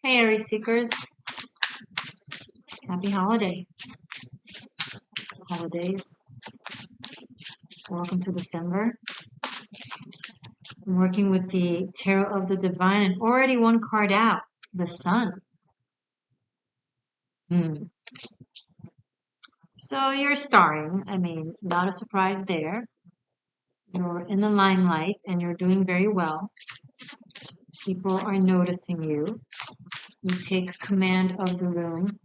Hey, Aries seekers. Happy holidays. Welcome to December. I'm working with the Tarot of the Divine and already one card out, the Sun. So you're starring. I mean, not a surprise there. You're in the limelight and you're doing very well. People are noticing you. You take command of the room.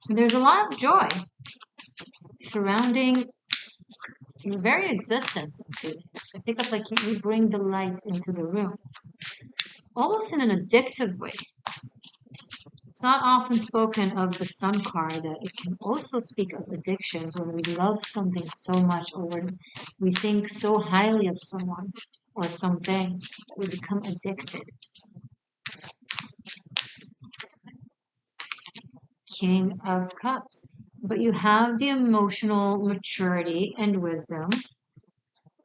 And there's a lot of joy surrounding your very existence. I pick up like you bring the light into the room, almost in an addictive way. It's not often spoken of the Sun card that it can also speak of addictions when we love something so much or when we think so highly of someone or something that we become addicted. King of Cups. But you have the emotional maturity and wisdom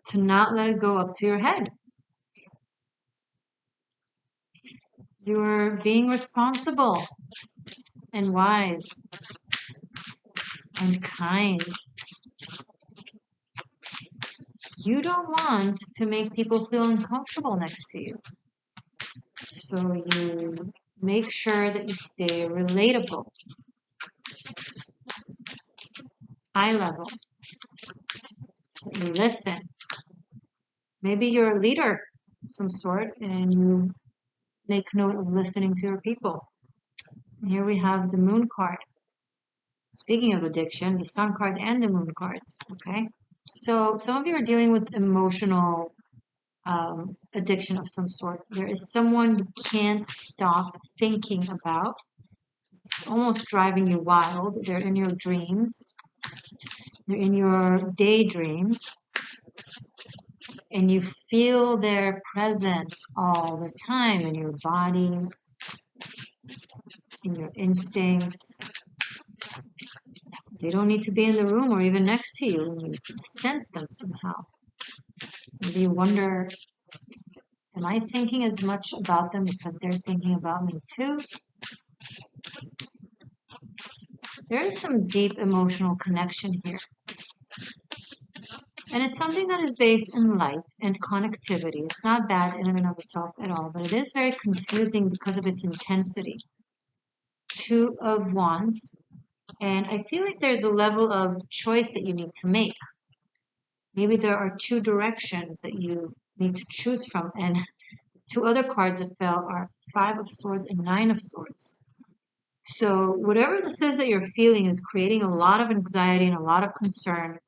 to not let it go up to your head. You're being responsible and wise and kind. You don't want to make people feel uncomfortable next to you. So you make sure that you stay relatable, eye level, that you listen. Maybe you're a leader of some sort and you make note of listening to your people. And here we have the Moon card. Speaking of addiction, the Sun card and the Moon cards, okay? So some of you are dealing with emotional addiction of some sort. There is someone you can't stop thinking about. It's almost driving you wild. They're in your dreams. They're in your daydreams. And you feel their presence all the time in your body, in your instincts. They don't need to be in the room or even next to you. You sense them somehow. Maybe you wonder, am I thinking as much about them because they're thinking about me too? There is some deep emotional connection here. And it's something that is based in light and connectivity. It's not bad in and of itself at all, but it is very confusing because of its intensity. Two of Wands. And I feel like there's a level of choice that you need to make. Maybe there are two directions that you need to choose from. And two other cards that fell are Five of Swords and Nine of Swords. So whatever this is that you're feeling is creating a lot of anxiety and a lot of concern.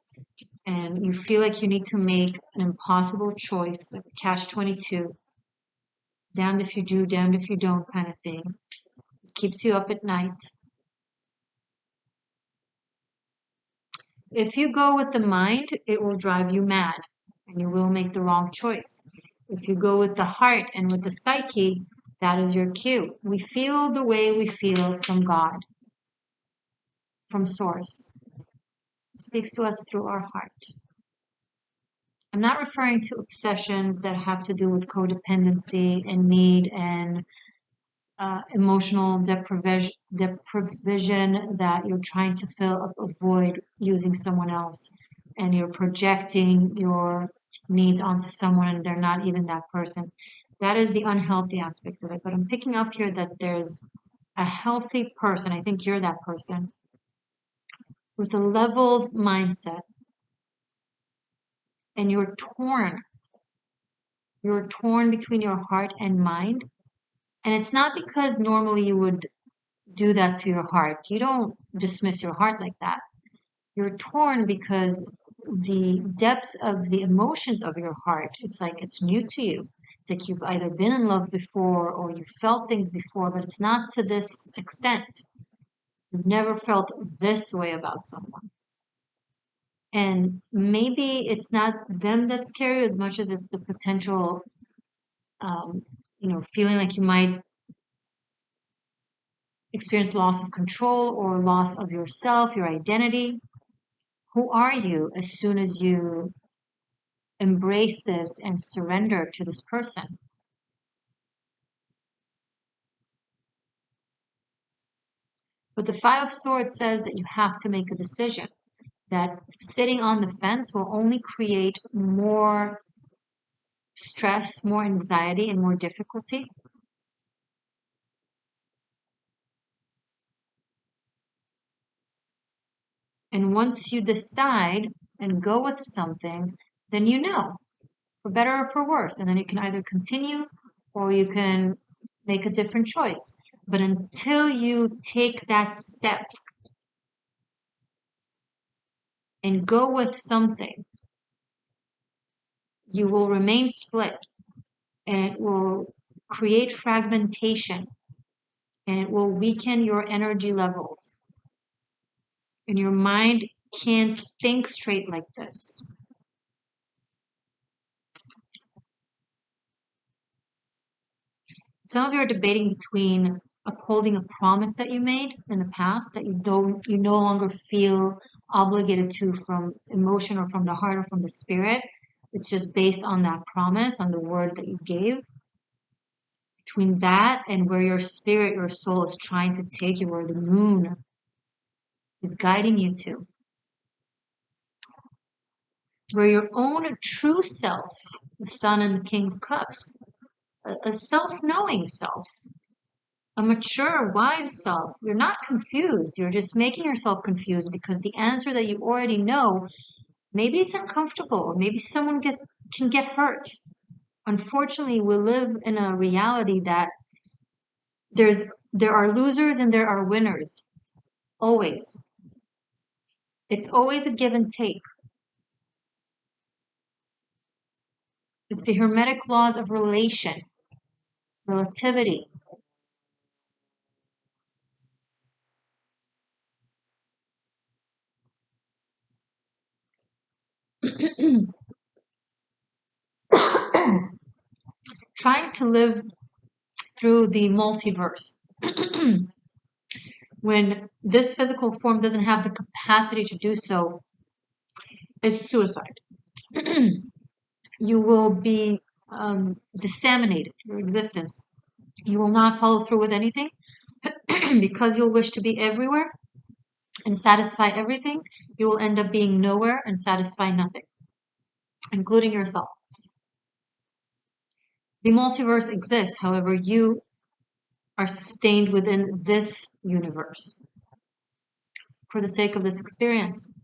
And you feel like you need to make an impossible choice, like catch-22, damned if you do, damned if you don't kind of thing. It keeps you up at night. If you go with the mind, it will drive you mad and you will make the wrong choice. If you go with the heart and with the psyche, that is your cue. We feel the way we feel from God, from Source. It speaks to us through our heart. I'm not referring to obsessions that have to do with codependency and need and emotional deprivation that you're trying to fill a void using someone else and you're projecting your needs onto someone and they're not even that person. That is the unhealthy aspect of it. But I'm picking up here that there's a healthy person, I think you're that person, with a leveled mindset. And you're torn. You're torn between your heart and mind. And it's not because normally you would do that to your heart. You don't dismiss your heart like that. You're torn because the depth of the emotions of your heart, it's like it's new to you. It's like you've either been in love before or you felt things before, but it's not to this extent. You've never felt this way about someone. And maybe it's not them that scare you as much as it's the potential, feeling like you might experience loss of control or loss of yourself, your identity. Who are you as soon as you embrace this and surrender to this person? But the Five of Swords says that you have to make a decision, that sitting on the fence will only create more stress, more anxiety, and more difficulty. And once you decide and go with something, then you know, for better or for worse. And then you can either continue or you can make a different choice. But until you take that step and go with something, you will remain split and it will create fragmentation and it will weaken your energy levels. And your mind can't think straight like this. Some of you are debating between upholding a promise that you made in the past that you no longer feel obligated to from emotion or from the heart or from the spirit. It's just based on that promise, on the word that you gave. Between that and where your spirit, your soul is trying to take you, where the moon is guiding you to, where your own true self, the Sun and the King of Cups, a self-knowing self, a mature, wise self. You're not confused. You're just making yourself confused because the answer that you already know, maybe it's uncomfortable, or maybe someone can get hurt. Unfortunately, we live in a reality that there are losers and there are winners. Always. It's always a give and take. It's the hermetic laws of relation, relativity. Trying to live through the multiverse when this physical form doesn't have the capacity to do so is suicide. You will be disseminated, your existence. You will not follow through with anything because you'll wish to be everywhere and satisfy everything. You will end up being nowhere and satisfy nothing, including yourself. The multiverse exists, however, you are sustained within this universe for the sake of this experience.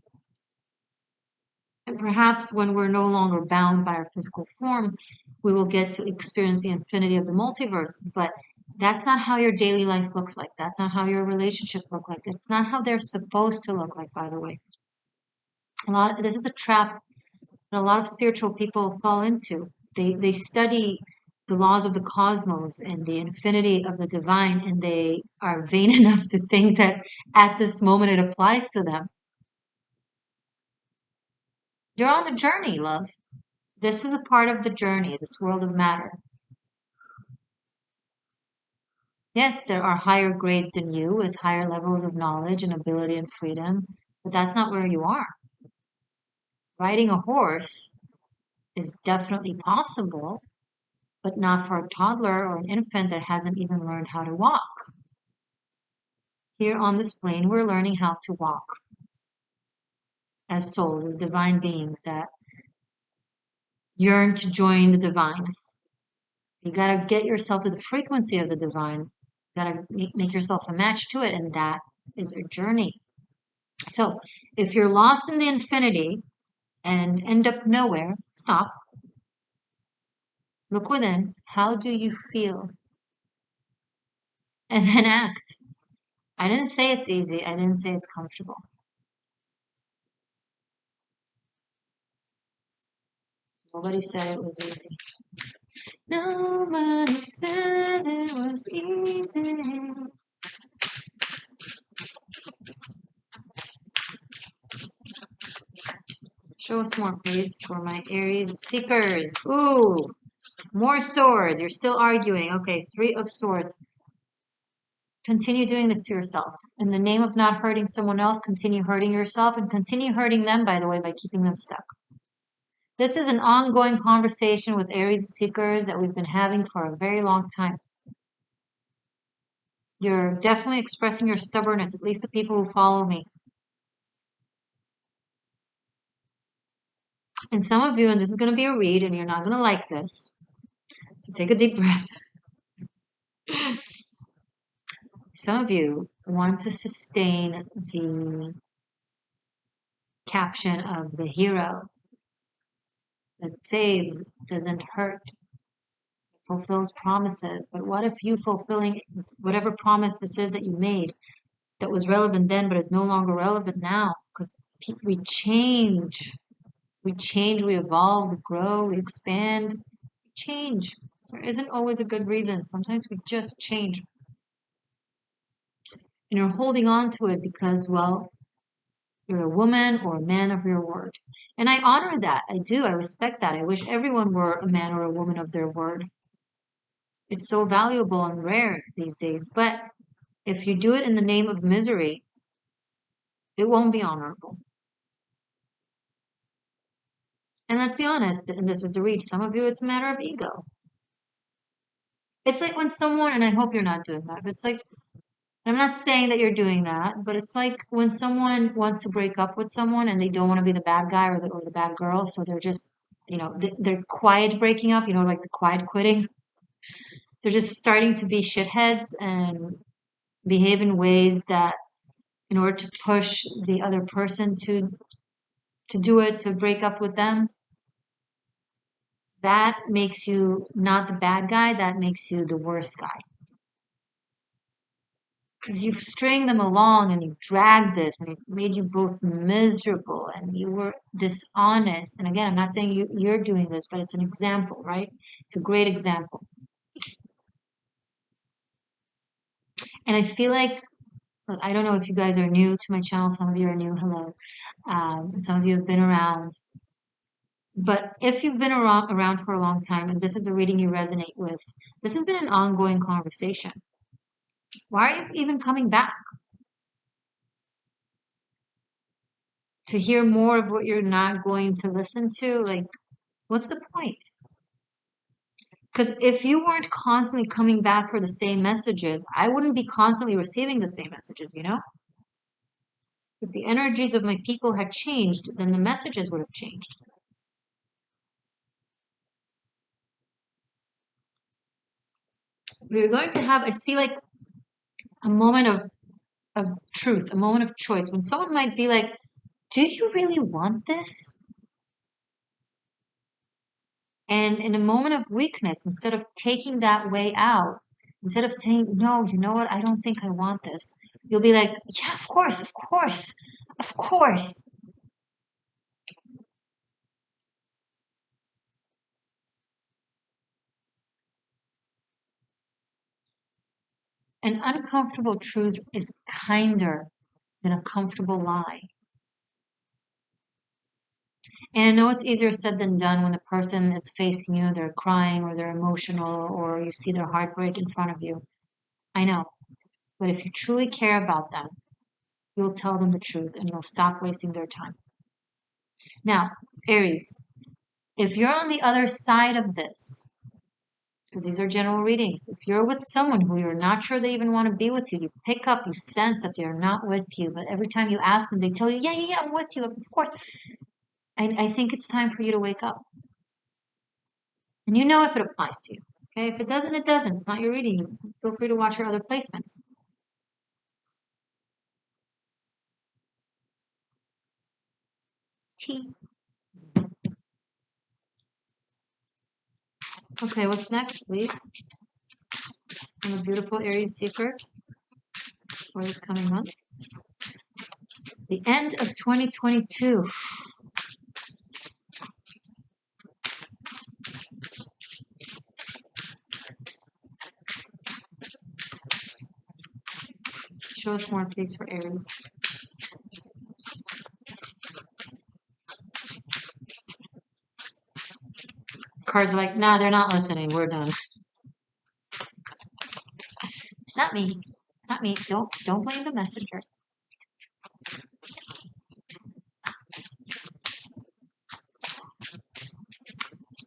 And perhaps when we're no longer bound by our physical form, we will get to experience the infinity of the multiverse. But that's not how your daily life looks like. That's not how your relationships look like. That's not how they're supposed to look like, by the way. This is a trap that a lot of spiritual people fall into. They study the laws of the cosmos and the infinity of the divine, and they are vain enough to think that at this moment it applies to them. You're on the journey, love. This is a part of the journey, this world of matter. Yes, there are higher grades than you with higher levels of knowledge and ability and freedom, but that's not where you are. Riding a horse is definitely possible, but not for a toddler or an infant that hasn't even learned how to walk. Here on this plane, we're learning how to walk as souls, as divine beings that yearn to join the divine. You gotta get yourself to the frequency of the divine. You gotta make yourself a match to it, and that is a journey. So, if you're lost in the infinity and end up nowhere, stop. Look within. How do you feel? And then act. I didn't say it's easy. I didn't say it's comfortable. Nobody said it was easy. Nobody said it was easy. Show us more, please, for my Aries seekers. Ooh, more swords. You're still arguing. Okay, Three of Swords. Continue doing this to yourself. In the name of not hurting someone else, continue hurting yourself and continue hurting them, by the way, by keeping them stuck. This is an ongoing conversation with Aries seekers that we've been having for a very long time. You're definitely expressing your stubbornness, at least the people who follow me. And some of you, and this is going to be a read, and you're not going to like this, so take a deep breath. Some of you want to sustain the caption of the hero that saves, doesn't hurt, fulfills promises. But what if you fulfilling whatever promise this is that you made that was relevant then but is no longer relevant now? Because we change. We change, we evolve, we grow, we expand, we change. There isn't always a good reason. Sometimes we just change. And you're holding on to it because, well, you're a woman or a man of your word. And I honor that. I do. I respect that. I wish everyone were a man or a woman of their word. It's so valuable and rare these days. But if you do it in the name of misery, it won't be honorable. And let's be honest, and this is the read, some of you, it's a matter of ego. It's like when someone, and I hope you're not doing that, but it's like, I'm not saying that you're doing that, but it's like when someone wants to break up with someone and they don't want to be the bad guy or the bad girl, so they're just, they're quiet breaking up, like the quiet quitting. They're just starting to be shitheads and behave in ways that, in order to push the other person to do it, to break up with them, that makes you not the bad guy, that makes you the worst guy. Because you've stringed them along and you dragged this and it made you both miserable and you were dishonest. And again, I'm not saying you're doing this, but it's an example, right? It's a great example. And I feel like, look, I don't know if you guys are new to my channel. Some of you are new. Hello. Some of you have been around. But if you've been around for a long time and this is a reading you resonate with, this has been an ongoing conversation. Why are you even coming back? To hear more of what you're not going to listen to? Like, what's the point? Because if you weren't constantly coming back for the same messages, I wouldn't be constantly receiving the same messages. If the energies of my people had changed, then the messages would have changed. We're going to have, I see like a moment of truth, a moment of choice, when someone might be like, do you really want this? And in a moment of weakness, instead of taking that way out, instead of saying, no, you know what, I don't think I want this, you'll be like, yeah, of course, of course, of course. An uncomfortable truth is kinder than a comfortable lie. And I know it's easier said than done when the person is facing you, they're crying or they're emotional or you see their heartbreak in front of you. I know. But if you truly care about them, you'll tell them the truth and you'll stop wasting their time. Now, Aries, if you're on the other side of this, because these are general readings, if you're with someone who you're not sure they even want to be with you, you pick up, you sense that they're not with you, but every time you ask them, they tell you, yeah, yeah, yeah, I'm with you, of course. I think it's time for you to wake up. And you know if it applies to you. Okay, if it doesn't, it doesn't. It's not your reading. Feel free to watch your other placements. T. Okay, what's next, please? I'm a beautiful Aries seekers for this coming month. The end of 2022. Show us more, please, for Aries. Cards are like, nah, they're not listening. We're done. It's not me. It's not me. Don't blame the messenger.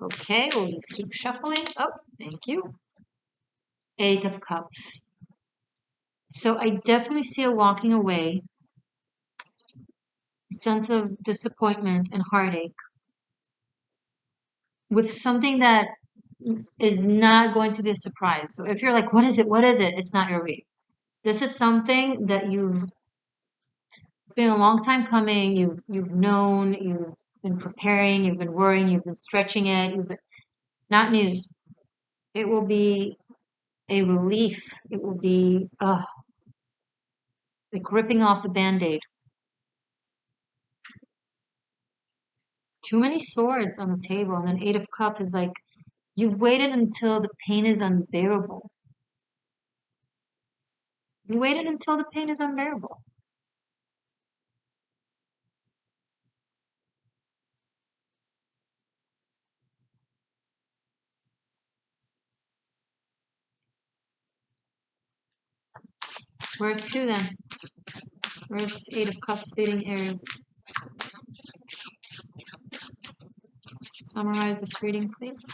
Okay, we'll just keep shuffling. Oh, thank you. Eight of Cups. So I definitely see a walking away, a sense of disappointment and heartache with something that is not going to be a surprise. So if you're like, what is it? What is it? It's not your reading. This is something that it's been a long time coming. You've known, you've been preparing, you've been worrying, you've been stretching it, not news. It will be a relief. It will be like ripping off the band-aid. Too many swords on the table, and then Eight of Cups is like you've waited until the pain is unbearable. You waited until the pain is unbearable. Where to then? Where's this Eight of Cups leading Aries? Summarize this reading, please.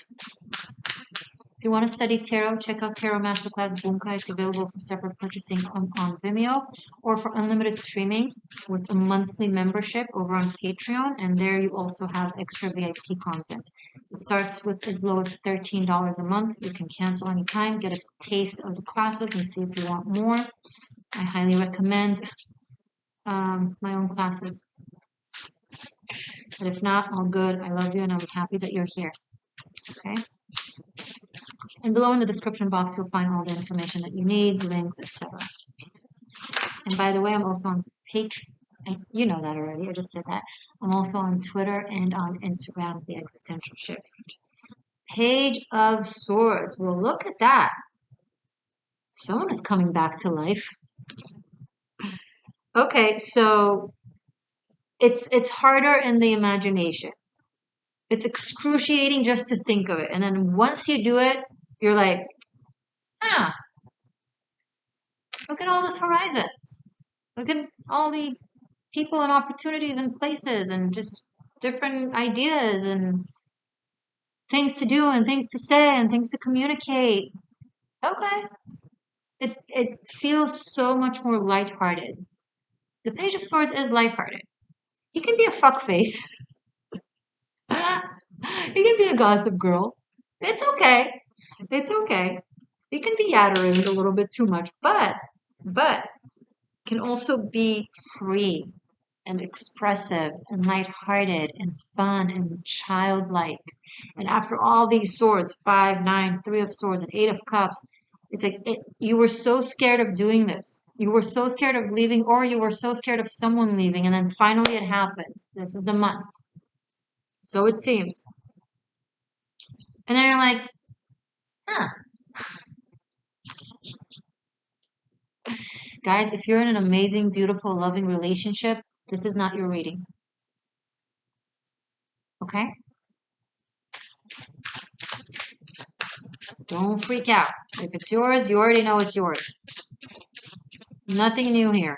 If you want to study tarot, check out Tarot Masterclass Bunkai. It's available for separate purchasing on Vimeo or for unlimited streaming with a monthly membership over on Patreon. And there you also have extra VIP content. It starts with as low as $13 a month. You can cancel anytime, get a taste of the classes, and see if you want more. I highly recommend my own classes. But if not, all good. I love you and I'm happy that you're here. Okay? And below in the description box, you'll find all the information that you need, links, etc. And by the way, I'm also on Patreon. You know that already. I just said that. I'm also on Twitter and on Instagram, The Existential Shift. Page of Swords. Well, look at that. Someone is coming back to life. Okay, so it's harder in the imagination. It's excruciating just to think of it. And then once you do it, you're like, ah, look at all those horizons. Look at all the people and opportunities and places and just different ideas and things to do and things to say and things to communicate. Okay. It feels so much more lighthearted. The Page of Swords is lighthearted. He can be a fuckface. He can be a gossip girl. It's okay. It's okay. He can be yattering a little bit too much, but can also be free and expressive and lighthearted and fun and childlike. And after all these swords, 5, 9, Three of Swords, and Eight of Cups, it's like you were so scared of doing this. You were so scared of leaving, or you were so scared of someone leaving, and then finally it happens. This is the month. So it seems. And then you're like, huh. Guys, if you're in an amazing, beautiful, loving relationship, this is not your reading. Okay? Don't freak out. If it's yours, you already know it's yours. Nothing new here.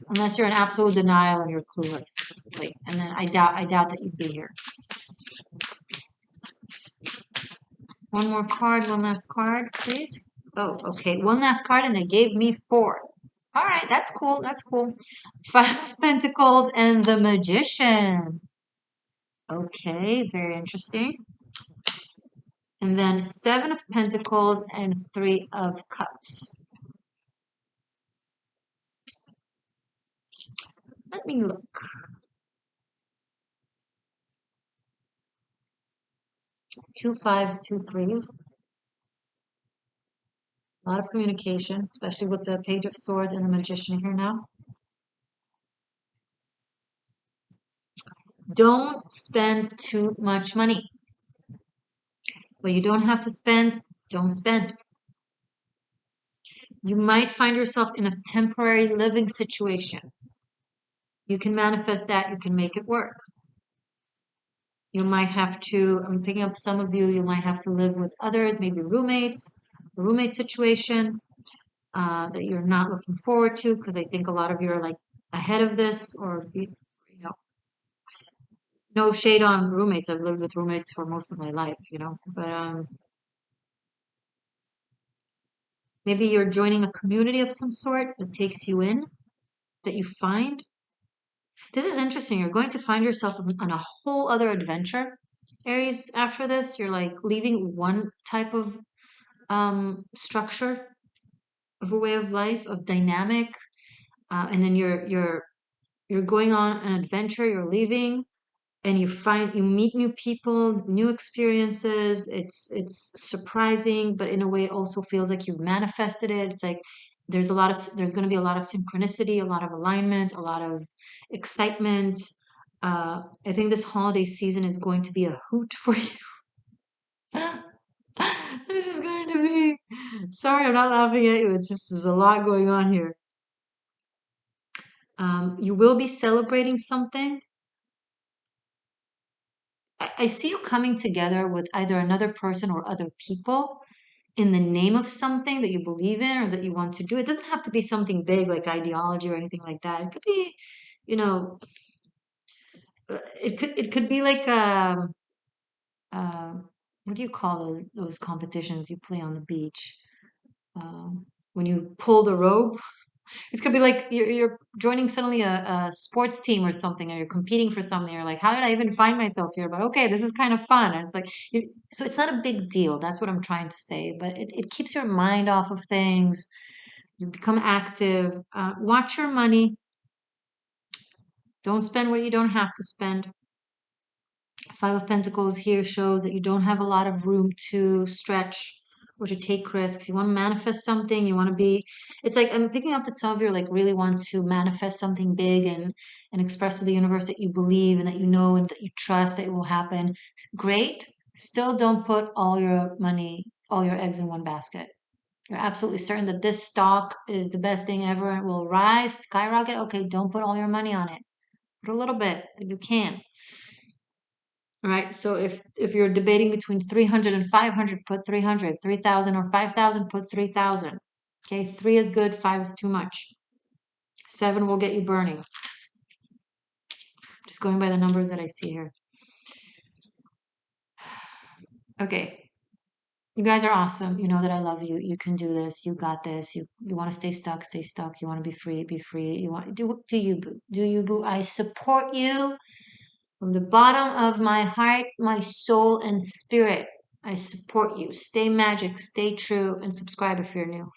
Unless you're in absolute denial and you're clueless. Like, and then I doubt that you'd be here. One more card, one last card, please. Oh, okay. One last card, and they gave me 4. All right, that's cool. That's cool. 5 of Pentacles and the Magician. Okay, very interesting. And then 7 of Pentacles and 3 of Cups. Let me look. 2 5s, 2 3s. A lot of communication, especially with the Page of Swords and the Magician here now. Don't spend too much money. What you don't have to spend, don't spend. You might find yourself in a temporary living situation. You can manifest that, you can make it work. You might have to, I'm picking up some of you, you might have to live with others, maybe roommates, a roommate situation that you're not looking forward to, because I think a lot of you are like ahead of this, or no shade on roommates. I've lived with roommates for most of my life, but Maybe you're joining a community of some sort that takes you in, that you find. This is interesting. You're going to find yourself on a whole other adventure, Aries, after this. You're like leaving one type of structure of a way of life, of dynamic, and then you're going on an adventure, you're leaving, and you meet new people, new experiences. It's surprising, but in a way it also feels like you've manifested it. It's like there's going to be a lot of synchronicity, a lot of alignment, a lot of excitement. I think this holiday season is going to be a hoot for you. This is going to be, sorry, I'm not laughing at you. It's just there's a lot going on here. You will be celebrating something. I see you coming together with either another person or other people in the name of something that you believe in or that you want to do. It doesn't have to be something big like ideology or anything like that. It could be, you know, it could be like uh, what do you call those competitions you play on the beach? When you pull the rope. It could be like you're joining suddenly a sports team or something, and you're competing for something. You're like, how did I even find myself here? But okay, this is kind of fun. And it's like, so it's not a big deal. That's what I'm trying to say. But it keeps your mind off of things. You become active. Watch your money. Don't spend what you don't have to spend. Five of Pentacles here shows that you don't have a lot of room to stretch or to take risks. You want to manifest something. You want to be, it's like I'm picking up that some of you like really want to manifest something big and express to the universe that you believe and that you know and that you trust that it will happen. Great. Still don't put all your money, all your eggs in one basket. You're absolutely certain that this stock is the best thing ever and will rise, skyrocket. Okay, don't put all your money on it. Put a little bit that you can. All right. So if you're debating between 300 and 500, put 300, 3,000 or 5,000, put 3,000. Okay. 3 is good. 5 is too much. 7 will get you burning. Just going by the numbers that I see here. Okay. You guys are awesome. You know that I love you. You can do this. You got this. You want to stay stuck, stay stuck. You want to be free, be free. You want do you boo. Do you boo. I support you. From the bottom of my heart, my soul, and spirit, I support you. Stay magic, stay true, and subscribe if you're new.